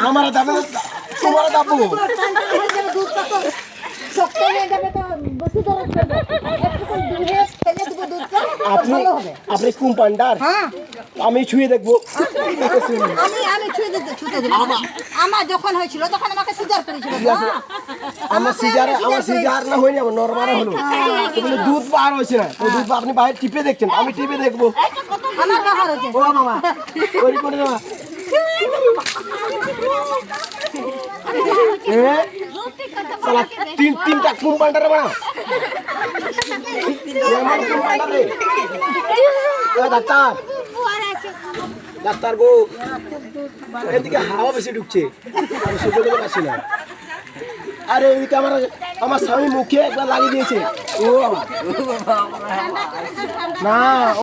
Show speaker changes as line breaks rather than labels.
আমার যাবে তোমার যাবো আপনি কম্পাউন্ডার আমি ছুঁয়ে দেখবো
আমার যখন হয়েছিল তখন আমাকে সিজার করেছিল
আমার সিজার না হয়নি আমার নরমাল হলো দুধ বার হয়েছে না ওই দুধ আপনি বাইরে টিপে দেখছেন আমি টিপে দেখবো
আমার বাবার হয়েছে
ও বাবা ওই করে না তিনটা কম্পাউন্ডার বানা ডাক্তার ডাক্তার গো এদিকে হাওয়া বেশি ঢুকছে আমি সহ্য করতে পারছি না আরে এদিকে আমার স্বামী মুখে একবার লাগিয়ে দিয়েছে ও বাবা না